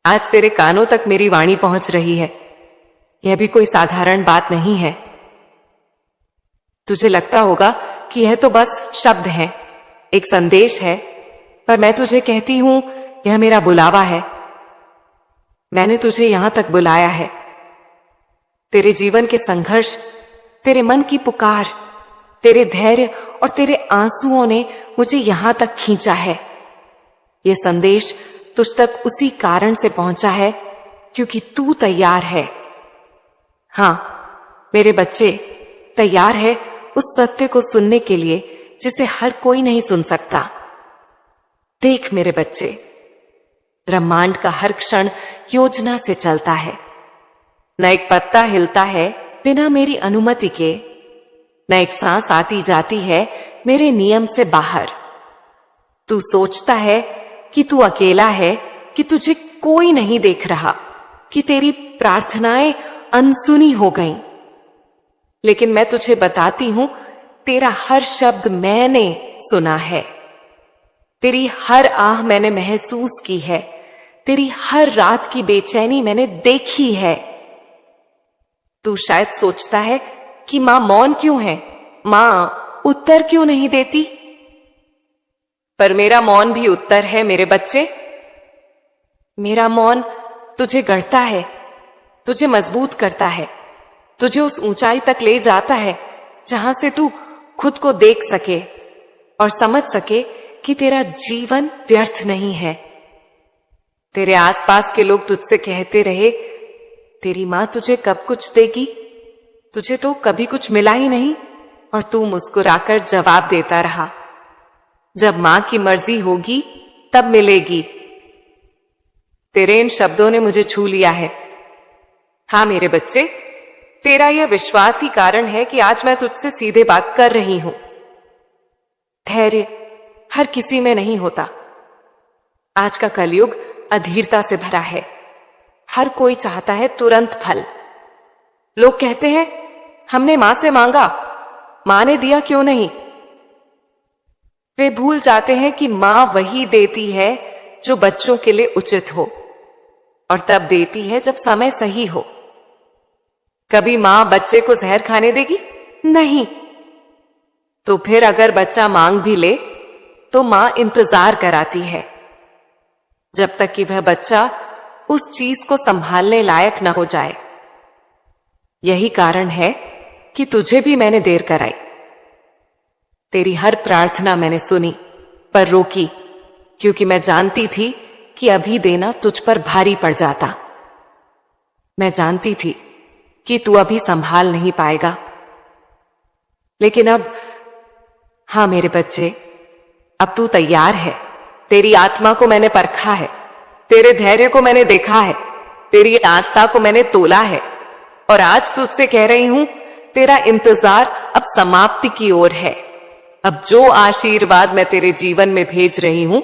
आज तेरे कानों तक मेरी वाणी पहुंच रही है। यह भी कोई साधारण बात नहीं है। तुझे लगता होगा कि यह तो बस शब्द हैं, एक संदेश है, पर मैं तुझे कहती हूं यह मेरा बुलावा है। मैंने तुझे यहां तक बुलाया है। तेरे जीवन के संघर्ष, तेरे मन की पुकार, तेरे धैर्य और तेरे आंसुओं ने मुझे यहां तक खींचा है। यह संदेश तुझ तक उसी कारण से पहुंचा है क्योंकि तू तैयार है। हां मेरे बच्चे, तैयार है उस सत्य को सुनने के लिए जिसे हर कोई नहीं सुन सकता। देख मेरे बच्चे, ब्रह्मांड का हर क्षण योजना से चलता है। न एक पत्ता हिलता है बिना मेरी अनुमति के, न एक सांस आती जाती है मेरे नियम से बाहर। तू सोचता है कि तू अकेला है, कि तुझे कोई नहीं देख रहा, कि तेरी प्रार्थनाएं अनसुनी हो गईं। लेकिन मैं तुझे बताती हूं, तेरा हर शब्द मैंने सुना है। तेरी हर आह मैंने महसूस की है। तेरी हर रात की बेचैनी मैंने देखी है। तू शायद सोचता है कि मां मौन क्यों है, मां उत्तर क्यों नहीं देती। पर मेरा मौन भी उत्तर है मेरे बच्चे। मेरा मौन तुझे गढ़ता है, तुझे मजबूत करता है, तुझे उस ऊंचाई तक ले जाता है जहां से तू खुद को देख सके और समझ सके कि तेरा जीवन व्यर्थ नहीं है। तेरे आसपास के लोग तुझसे कहते रहे, तेरी मां तुझे कब कुछ देगी, तुझे तो कभी कुछ मिला ही नहीं, और तू मुस्कुराकर जवाब देता रहा, जब मां की मर्जी होगी तब मिलेगी। तेरे इन शब्दों ने मुझे छू लिया है। हां मेरे बच्चे, तेरा यह विश्वास ही कारण है कि आज मैं तुझसे सीधे बात कर रही हूं। धैर्य हर किसी में नहीं होता। आज का कलयुग अधीरता से भरा है। हर कोई चाहता है तुरंत फल। लोग कहते हैं, हमने मां से मांगा, मां ने दिया क्यों नहीं। वे भूल जाते हैं कि मां वही देती है जो बच्चों के लिए उचित हो, और तब देती है जब समय सही हो। कभी मां बच्चे को जहर खाने देगी? नहीं। तो फिर अगर बच्चा मांग भी ले तो मां इंतजार कराती है जब तक कि वह बच्चा उस चीज को संभालने लायक न हो जाए। यही कारण है कि तुझे भी मैंने देर कराई। तेरी हर प्रार्थना मैंने सुनी पर रोकी, क्योंकि मैं जानती थी कि अभी देना तुझ पर भारी पड़ जाता। मैं जानती थी कि तू अभी संभाल नहीं पाएगा। लेकिन अब, हां मेरे बच्चे, अब तू तैयार है। तेरी आत्मा को मैंने परखा है, तेरे धैर्य को मैंने देखा है, तेरी आस्था को मैंने तोला है, और आज तुझसे कह रही हूं, तेरा इंतजार अब समाप्ति की ओर है। अब जो आशीर्वाद मैं तेरे जीवन में भेज रही हूं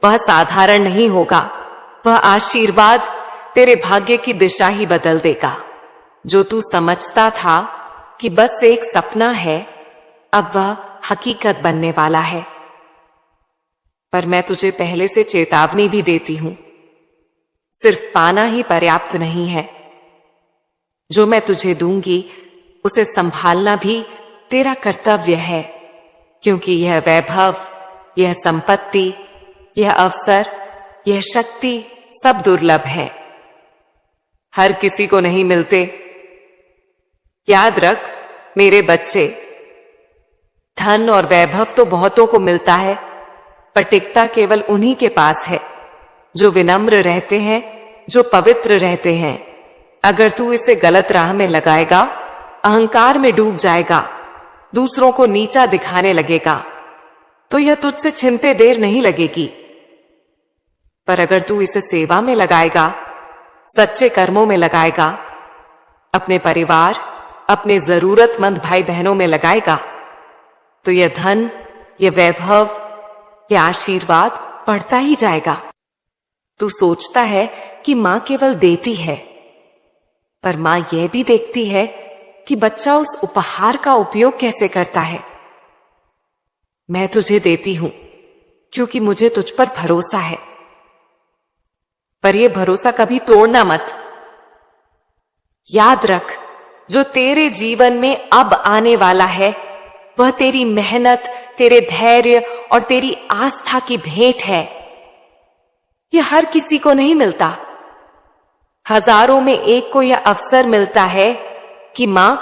वह साधारण नहीं होगा। वह आशीर्वाद तेरे भाग्य की दिशा ही बदल देगा। जो तू समझता था कि बस एक सपना है, अब वह हकीकत बनने वाला है। पर मैं तुझे पहले से चेतावनी भी देती हूं, सिर्फ पाना ही पर्याप्त नहीं है। जो मैं तुझे दूंगी उसे संभालना भी तेरा कर्तव्य है, क्योंकि यह वैभव, यह संपत्ति, यह अवसर, यह शक्ति सब दुर्लभ है, हर किसी को नहीं मिलते। याद रख मेरे बच्चे, धन और वैभव तो बहुतों को मिलता है, पर टिकता केवल उन्हीं के पास है जो विनम्र रहते हैं, जो पवित्र रहते हैं। अगर तू इसे गलत राह में लगाएगा, अहंकार में डूब जाएगा, दूसरों को नीचा दिखाने लगेगा, तो यह तुझसे छिनते देर नहीं लगेगी। पर अगर तू इसे सेवा में लगाएगा, सच्चे कर्मों में लगाएगा, अपने परिवार, अपने जरूरतमंद भाई बहनों में लगाएगा, तो यह धन, यह वैभव, यह आशीर्वाद बढ़ता ही जाएगा। तू सोचता है कि मां केवल देती है, पर मां यह भी देखती है कि बच्चा उस उपहार का उपयोग कैसे करता है। मैं तुझे देती हूं क्योंकि मुझे तुझ पर भरोसा है, पर यह भरोसा कभी तोड़ना मत। याद रख, जो तेरे जीवन में अब आने वाला है वह तेरी मेहनत, तेरे धैर्य और तेरी आस्था की भेंट है। यह हर किसी को नहीं मिलता। हजारों में एक को यह अवसर मिलता है कि मां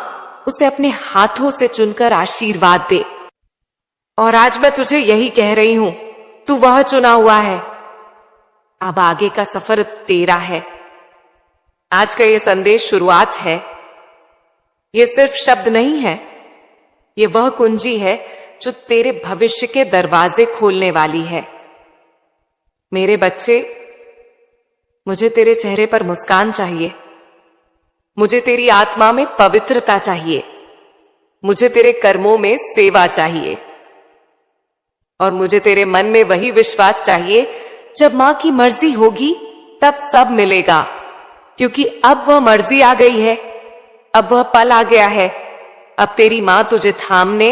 उसे अपने हाथों से चुनकर आशीर्वाद दे। और आज मैं तुझे यही कह रही हूं, तू वह चुना हुआ है। अब आगे का सफर तेरा है। आज का यह संदेश शुरुआत है। यह सिर्फ शब्द नहीं है, यह वह कुंजी है जो तेरे भविष्य के दरवाजे खोलने वाली है। मेरे बच्चे, मुझे तेरे चेहरे पर मुस्कान चाहिए, मुझे तेरी आत्मा में पवित्रता चाहिए, मुझे तेरे कर्मों में सेवा चाहिए, और मुझे तेरे मन में वही विश्वास चाहिए, जब मां की मर्जी होगी तब सब मिलेगा। क्योंकि अब वह मर्जी आ गई है, अब वह पल आ गया है। अब तेरी मां तुझे थामने,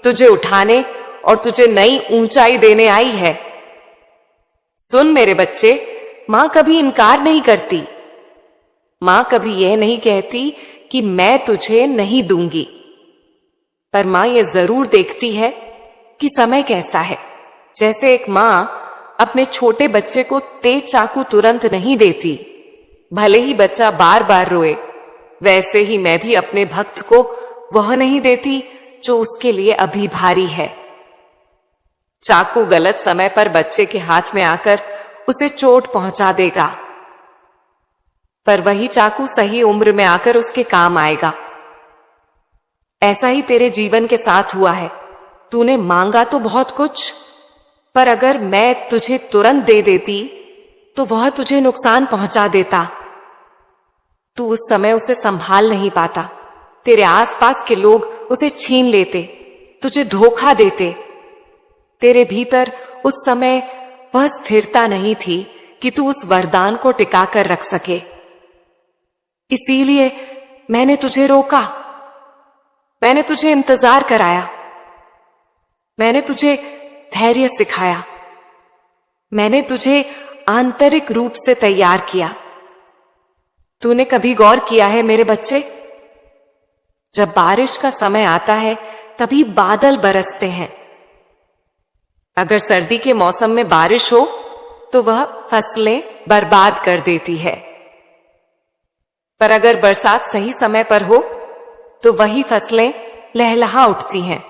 तुझे उठाने और तुझे नई ऊंचाई देने आई है। सुन मेरे बच्चे, मां कभी इनकार नहीं करती। मां कभी यह नहीं कहती कि मैं तुझे नहीं दूंगी, पर मां यह जरूर देखती है कि समय कैसा है। जैसे एक मां अपने छोटे बच्चे को तेज चाकू तुरंत नहीं देती, भले ही बच्चा बार बार रोए, वैसे ही मैं भी अपने भक्त को वह नहीं देती जो उसके लिए अभी भारी है। चाकू गलत समय पर बच्चे के हाथ में आकर उसे चोट पहुंचा देगा, पर वही चाकू सही उम्र में आकर उसके काम आएगा। ऐसा ही तेरे जीवन के साथ हुआ है। तूने मांगा तो बहुत कुछ, पर अगर मैं तुझे तुरंत दे देती तो वह तुझे नुकसान पहुंचा देता। तू उस समय उसे संभाल नहीं पाता। तेरे आसपास के लोग उसे छीन लेते, तुझे धोखा देते। तेरे भीतर उस समय वह स्थिरता नहीं थी कि तू उस वरदान को टिका कर रख सके। इसीलिए मैंने तुझे रोका, मैंने तुझे इंतजार कराया, मैंने तुझे धैर्य सिखाया, मैंने तुझे आंतरिक रूप से तैयार किया। तूने कभी गौर किया है मेरे बच्चे, जब बारिश का समय आता है तभी बादल बरसते हैं। अगर सर्दी के मौसम में बारिश हो तो वह फसलें बर्बाद कर देती है, पर अगर बरसात सही समय पर हो तो वही फसलें लहलहा उठती हैं।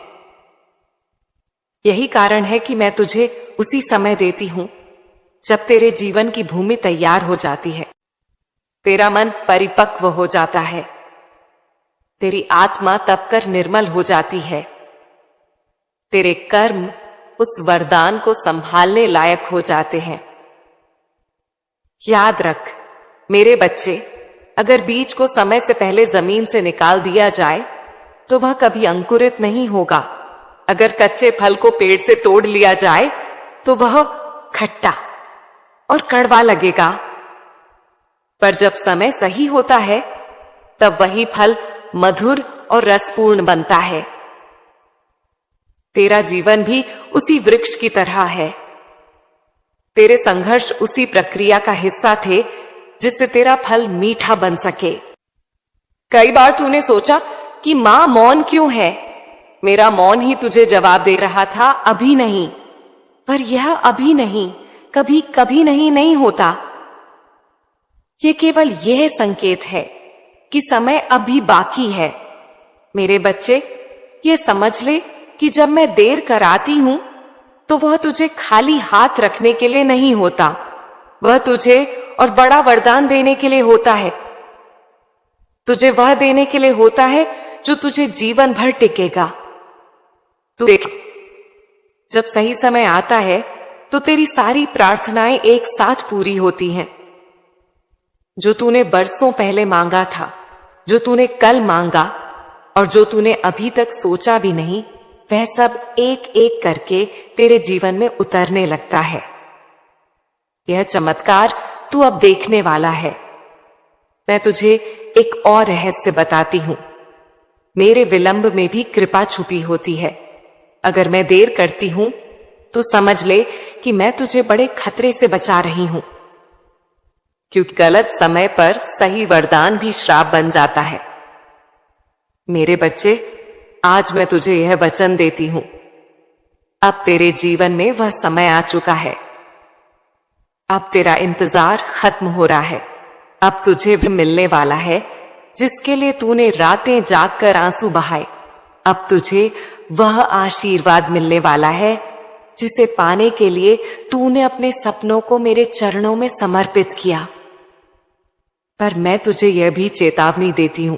यही कारण है कि मैं तुझे उसी समय देती हूं जब तेरे जीवन की भूमि तैयार हो जाती है, तेरा मन परिपक्व हो जाता है, तेरी आत्मा तब कर निर्मल हो जाती है, तेरे कर्म उस वरदान को संभालने लायक हो जाते हैं। याद रख मेरे बच्चे, अगर बीज को समय से पहले जमीन से निकाल दिया जाए तो वह कभी अंकुरित नहीं होगा। अगर कच्चे फल को पेड़ से तोड़ लिया जाए तो वह खट्टा और कड़वा लगेगा, पर जब समय सही होता है तब वही फल मधुर और रसपूर्ण बनता है। तेरा जीवन भी उसी वृक्ष की तरह है। तेरे संघर्ष उसी प्रक्रिया का हिस्सा थे जिससे तेरा फल मीठा बन सके। कई बार तूने सोचा कि मां मौन क्यों है? मेरा मौन ही तुझे जवाब दे रहा था, अभी नहीं। पर यह अभी नहीं कभी कभी नहीं होता। यह केवल यह संकेत है कि समय अभी बाकी है। मेरे बच्चे, यह समझ ले कि जब मैं देर कराती हूं तो वह तुझे खाली हाथ रखने के लिए नहीं होता, वह तुझे और बड़ा वरदान देने के लिए होता है। तुझे वह देने के लिए होता है जो तुझे जीवन भर टिकेगा। तू देख, जब सही समय आता है तो तेरी सारी प्रार्थनाएं एक साथ पूरी होती हैं। जो तूने बरसों पहले मांगा था, जो तूने कल मांगा और जो तूने अभी तक सोचा भी नहीं, वह सब एक एक करके तेरे जीवन में उतरने लगता है। यह चमत्कार तू अब देखने वाला है। मैं तुझे एक और रहस्य बताती हूं। मेरे विलंब में भी कृपा छुपी होती है। अगर मैं देर करती हूं तो समझ ले कि मैं तुझे बड़े खतरे से बचा रही हूं। क्योंकि गलत समय पर सही वरदान भी श्राप बन जाता है। मेरे बच्चे, आज मैं तुझे यह वचन देती हूं, अब तेरे जीवन में वह समय आ चुका है। अब तेरा इंतजार खत्म हो रहा है। अब तुझे भी मिलने वाला है जिसके लिए तूने रातें जागकर आंसू बहाए। अब तुझे वह आशीर्वाद मिलने वाला है जिसे पाने के लिए तूने अपने सपनों को मेरे चरणों में समर्पित किया। पर मैं तुझे यह भी चेतावनी देती हूं,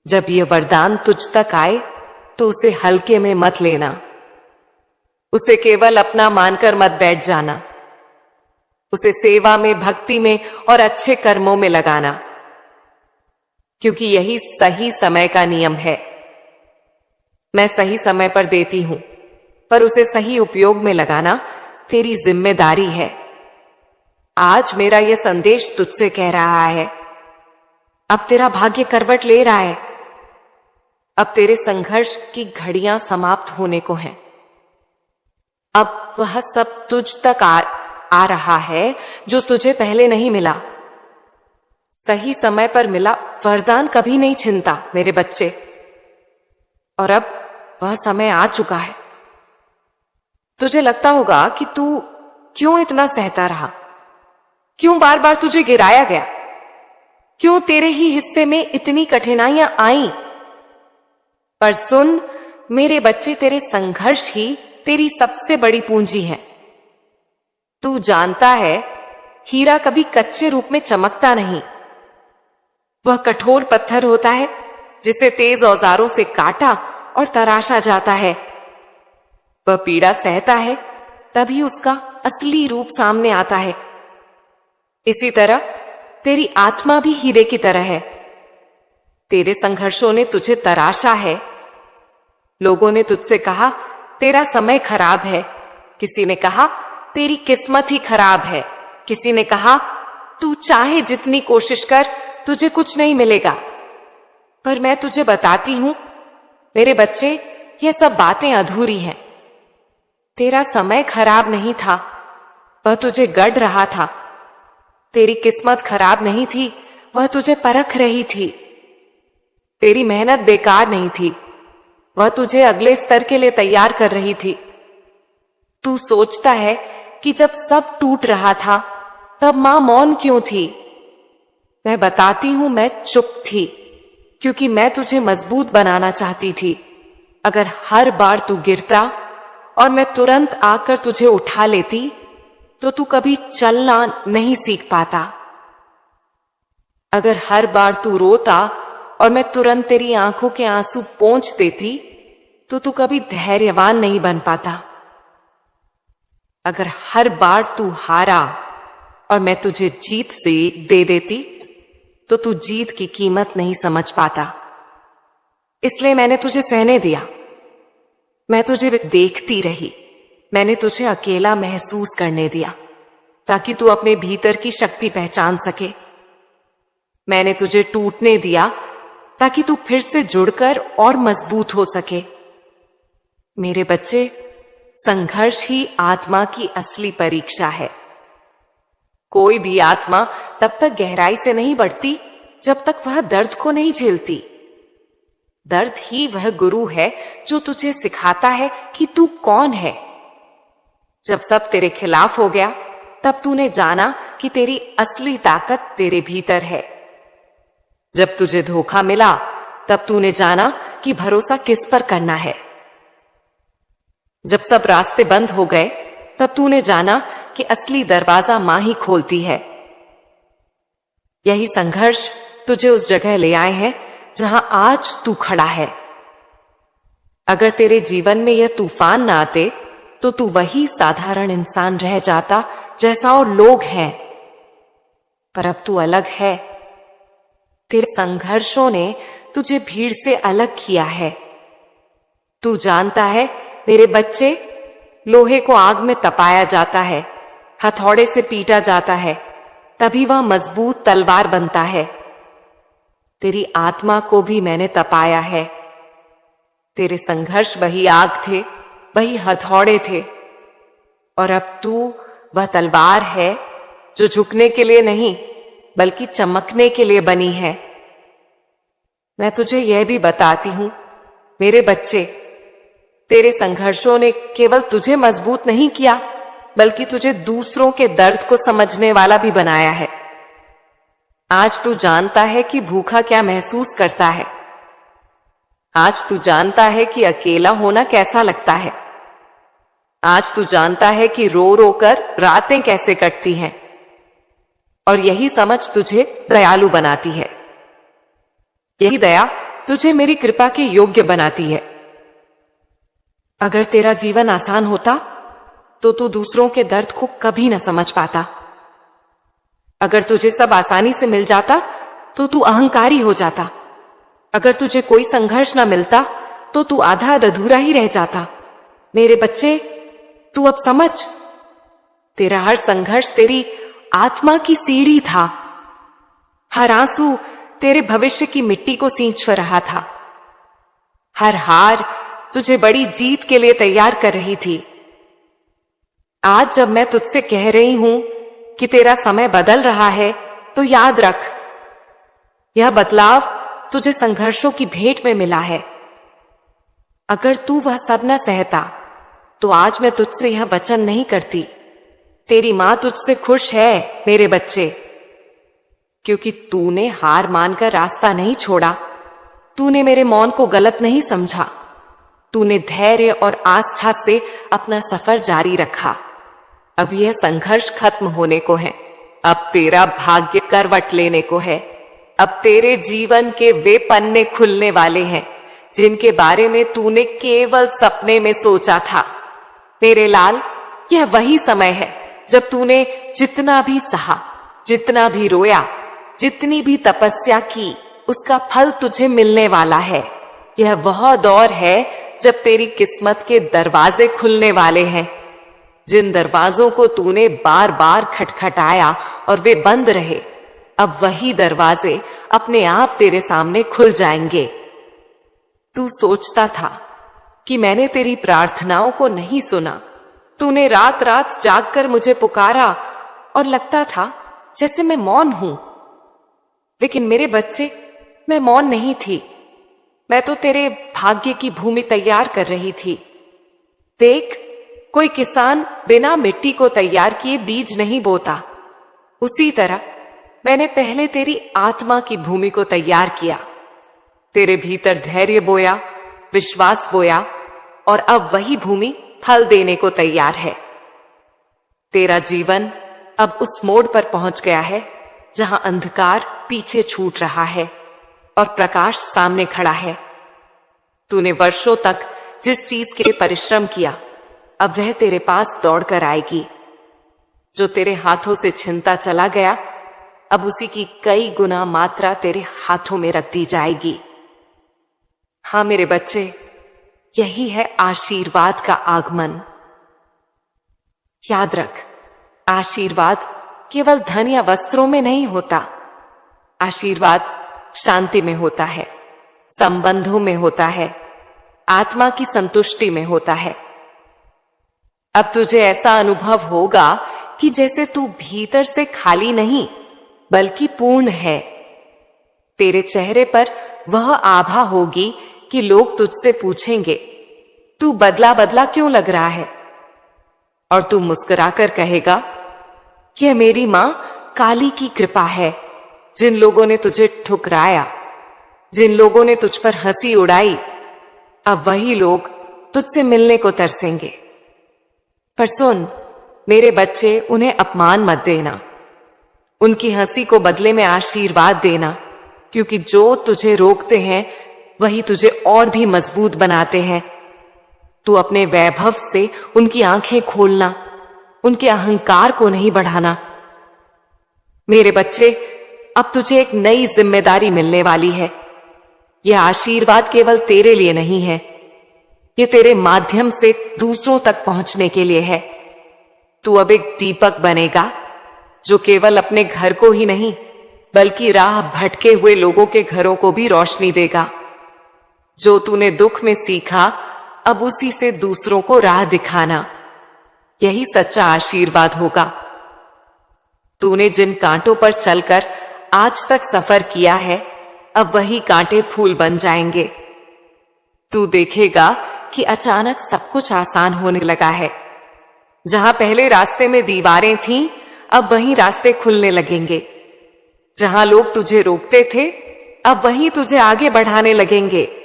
जब यह वरदान तुझ तक आए तो उसे हल्के में मत लेना। उसे केवल अपना मानकर मत बैठ जाना। उसे सेवा में, भक्ति में और अच्छे कर्मों में लगाना, क्योंकि यही सही समय का नियम है। मैं सही समय पर देती हूं, पर उसे सही उपयोग में लगाना तेरी जिम्मेदारी है। आज मेरा यह संदेश तुझसे कह रहा है, अब तेरा भाग्य करवट ले रहा है। अब तेरे संघर्ष की घड़ियां समाप्त होने को हैं। अब वह सब तुझ तक आ रहा है जो तुझे पहले नहीं मिला। सही समय पर मिला वरदान कभी नहीं छिनता मेरे बच्चे, और अब वह समय आ चुका है। तुझे लगता होगा कि तू क्यों इतना सहता रहा, क्यों बार बार तुझे गिराया गया, क्यों तेरे ही हिस्से में इतनी कठिनाइयां आई। पर सुन मेरे बच्चे, तेरे संघर्ष ही तेरी सबसे बड़ी पूंजी है। तू जानता है, हीरा कभी कच्चे रूप में चमकता नहीं। वह कठोर पत्थर होता है जिसे तेज औजारों से काटा और तराशा जाता है। वह पीड़ा सहता है, तभी उसका असली रूप सामने आता है। इसी तरह तेरी आत्मा भी हीरे की तरह है। तेरे संघर्षों ने तुझे तराशा है। लोगों ने तुझसे कहा तेरा समय खराब है, किसी ने कहा तेरी किस्मत ही खराब है, किसी ने कहा तू चाहे जितनी कोशिश कर तुझे कुछ नहीं मिलेगा। पर मैं तुझे बताती हूं मेरे बच्चे, ये सब बातें अधूरी हैं। तेरा समय खराब नहीं था, वह तुझे गढ़ रहा था। तेरी किस्मत खराब नहीं थी, वह तुझे परख रही थी। तेरी मेहनत बेकार नहीं थी, वह तुझे अगले स्तर के लिए तैयार कर रही थी। तू सोचता है कि जब सब टूट रहा था तब मां मौन क्यों थी? मैं बताती हूं, मैं चुप थी क्योंकि मैं तुझे मजबूत बनाना चाहती थी। अगर हर बार तू गिरता और मैं तुरंत आकर तुझे उठा लेती तो तू कभी चलना नहीं सीख पाता। अगर हर बार तू रोता और मैं तुरंत तेरी आंखों के आंसू पोंछ देती तो तू कभी धैर्यवान नहीं बन पाता। अगर हर बार तू हारा और मैं तुझे जीत से दे देती तो तू जीत की कीमत नहीं समझ पाता। इसलिए मैंने तुझे सहने दिया। मैं तुझे देखती रही। मैंने तुझे अकेला महसूस करने दिया ताकि तू अपने भीतर की शक्ति पहचान सके। मैंने तुझे टूटने दिया ताकि तू फिर से जुड़कर और मजबूत हो सके। मेरे बच्चे, संघर्ष ही आत्मा की असली परीक्षा है। कोई भी आत्मा तब तक गहराई से नहीं बढ़ती जब तक वह दर्द को नहीं झेलती। दर्द ही वह गुरु है जो तुझे सिखाता है कि तू कौन है। जब सब तेरे खिलाफ हो गया तब तूने जाना कि तेरी असली ताकत तेरे भीतर है। जब तुझे धोखा मिला तब तूने जाना कि भरोसा किस पर करना है। जब सब रास्ते बंद हो गए तब तूने जाना कि असली दरवाजा मां ही खोलती है। यही संघर्ष तुझे उस जगह ले आए हैं जहां आज तू खड़ा है। अगर तेरे जीवन में यह तूफान ना आते तो तू वही साधारण इंसान रह जाता जैसा और लोग हैं। पर अब तू अलग है। तेरे संघर्षों ने तुझे भीड़ से अलग किया है। तू जानता है मेरे बच्चे, लोहे को आग में तपाया जाता है, हथौड़े से पीटा जाता है, तभी वह मजबूत तलवार बनता है। तेरी आत्मा को भी मैंने तपाया है। तेरे संघर्ष वही आग थे, वही हथौड़े थे, और अब तू वह तलवार है जो झुकने के लिए नहीं बल्कि चमकने के लिए बनी है। मैं तुझे यह भी बताती हूं, मेरे बच्चे, तेरे संघर्षों ने केवल तुझे मजबूत नहीं किया बल्कि तुझे दूसरों के दर्द को समझने वाला भी बनाया है। आज तू जानता है कि भूखा क्या महसूस करता है। आज तू जानता है कि अकेला होना कैसा लगता है। आज तू जानता है कि रो रो कर रातें कैसे कटती हैं। और यही समझ तुझे दयालु बनाती है। यही दया तुझे मेरी कृपा के योग्य बनाती है। अगर तेरा जीवन आसान होता तो तू दूसरों के दर्द को कभी न समझ पाता। अगर तुझे सब आसानी से मिल जाता तो तू अहंकारी हो जाता। अगर तुझे कोई संघर्ष न मिलता तो तू आधा अधूरा ही रह जाता। मेरे बच्चे, तू अब समझ, तेरा हर संघर्ष तेरी आत्मा की सीढ़ी था। हर आंसू तेरे भविष्य की मिट्टी को सींच रहा था। हर हार तुझे बड़ी जीत के लिए तैयार कर रही थी। आज जब मैं तुझसे कह रही हूं कि तेरा समय बदल रहा है, तो याद रख, यह बदलाव तुझे संघर्षों की भेंट में मिला है। अगर तू वह सब न सहता तो आज मैं तुझसे यह वचन नहीं करती। तेरी मां तुझसे खुश है मेरे बच्चे, क्योंकि तूने हार मानकर रास्ता नहीं छोड़ा। तूने मेरे मौन को गलत नहीं समझा। तूने धैर्य और आस्था से अपना सफर जारी रखा। अब यह संघर्ष खत्म होने को है। अब तेरा भाग्य करवट लेने को है। अब तेरे जीवन के वे पन्ने खुलने वाले हैं जिनके बारे में तूने केवल सपने में सोचा था। मेरे लाल, यह वही समय है जब तूने जितना भी सहा, जितना भी रोया, जितनी भी तपस्या की, उसका फल तुझे मिलने वाला है। यह वह दौर है जब तेरी किस्मत के दरवाजे खुलने वाले हैं। जिन दरवाजों को तूने बार बार खटखटाया और वे बंद रहे, अब वही दरवाजे अपने आप तेरे सामने खुल जाएंगे। तू सोचता था कि मैंने तेरी प्रार्थनाओं को नहीं सुना। तूने रात रात जागकर मुझे पुकारा और लगता था जैसे मैं मौन हूं। लेकिन मेरे बच्चे, मैं मौन नहीं थी। मैं तो तेरे भाग्य की भूमि तैयार कर रही थी। देख, कोई किसान बिना मिट्टी को तैयार किए बीज नहीं बोता। उसी तरह मैंने पहले तेरी आत्मा की भूमि को तैयार किया। तेरे भीतर धैर्य बोया, विश्वास बोया, और अब वही भूमि फल देने को तैयार है। तेरा जीवन अब उस मोड़ पर पहुंच गया है जहां अंधकार पीछे छूट रहा है और प्रकाश सामने खड़ा है। तूने वर्षों तक जिस चीज के लिए परिश्रम किया, अब वह तेरे पास दौड़कर आएगी। जो तेरे हाथों से छिनता चला गया, अब उसी की कई गुना मात्रा तेरे हाथों में रख दी जाएगी। हाँ मेरे बच्चे, यही है आशीर्वाद का आगमन। याद रख, आशीर्वाद केवल धन या वस्त्रों में नहीं होता। आशीर्वाद शांति में होता है, संबंधों में होता है, आत्मा की संतुष्टि में होता है। अब तुझे ऐसा अनुभव होगा कि जैसे तू भीतर से खाली नहीं बल्कि पूर्ण है। तेरे चेहरे पर वह आभा होगी कि लोग तुझसे पूछेंगे, तू बदला बदला क्यों लग रहा है? और तू मुस्कुराकर कहेगा, यह मेरी मां काली की कृपा है। जिन लोगों ने तुझे ठुकराया, जिन लोगों ने तुझ पर हंसी उड़ाई, अब वही लोग तुझसे मिलने को तरसेंगे। पर सुन मेरे बच्चे, उन्हें अपमान मत देना। उनकी हंसी को बदले में आशीर्वाद देना, क्योंकि जो तुझे रोकते हैं वही तुझे और भी मजबूत बनाते हैं। तू अपने वैभव से उनकी आंखें खोलना, उनके अहंकार को नहीं बढ़ाना। मेरे बच्चे, अब तुझे एक नई जिम्मेदारी मिलने वाली है। यह आशीर्वाद केवल तेरे लिए नहीं है, ये तेरे माध्यम से दूसरों तक पहुंचने के लिए है। तू अब एक दीपक बनेगा जो केवल अपने घर को ही नहीं बल्कि राह भटके हुए लोगों के घरों को भी रोशनी देगा। जो तूने दुख में सीखा, अब उसी से दूसरों को राह दिखाना, यही सच्चा आशीर्वाद होगा। तूने जिन कांटों पर चलकर आज तक सफर किया है, अब वही कांटे फूल बन जाएंगे। तू देखेगा कि अचानक सब कुछ आसान होने लगा है। जहां पहले रास्ते में दीवारें थीं, अब वहीं रास्ते खुलने लगेंगे। जहां लोग तुझे रोकते थे, अब वहीं तुझे आगे बढ़ाने लगेंगे।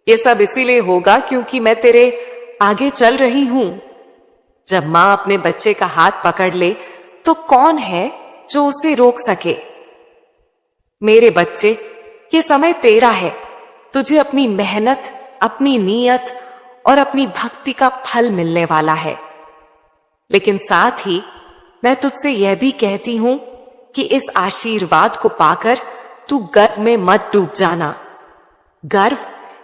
ये सब इसीलिए होगा क्योंकि मैं तेरे आगे चल रही हूं। जब मां अपने बच्चे का हाथ पकड़ ले तो कौन है जो उसे रोक सके? मेरे बच्चे, ये समय तेरा है। तुझे अपनी मेहनत, अपनी नीयत और अपनी भक्ति का फल मिलने वाला है। लेकिन साथ ही मैं तुझसे यह भी कहती हूं कि इस आशीर्वाद को पाकर तू गर्व में मत डूब जाना। गर्व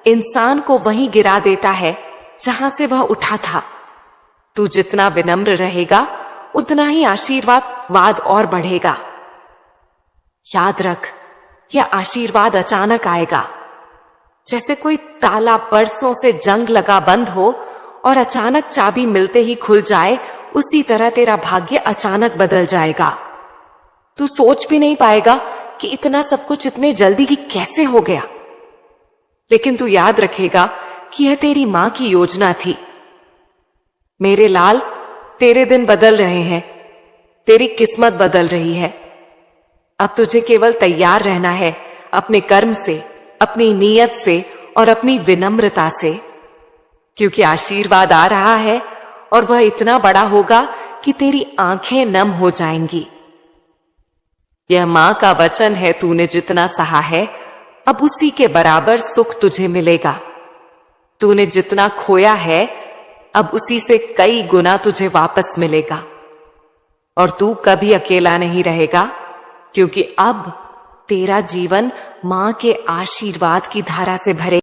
इंसान को वहीं गिरा देता है जहां से वह उठा था। तू जितना विनम्र रहेगा, उतना ही आशीर्वाद और बढ़ेगा। याद रख, यह आशीर्वाद अचानक आएगा। जैसे कोई ताला बरसों से जंग लगा बंद हो और अचानक चाबी मिलते ही खुल जाए, उसी तरह तेरा भाग्य अचानक बदल जाएगा। तू सोच भी नहीं पाएगा कि इतना सब कुछ इतने जल्दी ही कैसे हो गया। लेकिन तू याद रखेगा कि यह तेरी मां की योजना थी। मेरे लाल, तेरे दिन बदल रहे हैं, तेरी किस्मत बदल रही है। अब तुझे केवल तैयार रहना है अपने कर्म से, अपनी नीयत से और अपनी विनम्रता से, क्योंकि आशीर्वाद आ रहा है और वह इतना बड़ा होगा कि तेरी आंखें नम हो जाएंगी। यह मां का वचन है, तूने जितना सहा है, अब उसी के बराबर सुख तुझे मिलेगा। तूने जितना खोया है, अब उसी से कई गुना तुझे वापस मिलेगा। और तू कभी अकेला नहीं रहेगा, क्योंकि अब तेरा जीवन मां के आशीर्वाद की धारा से भरे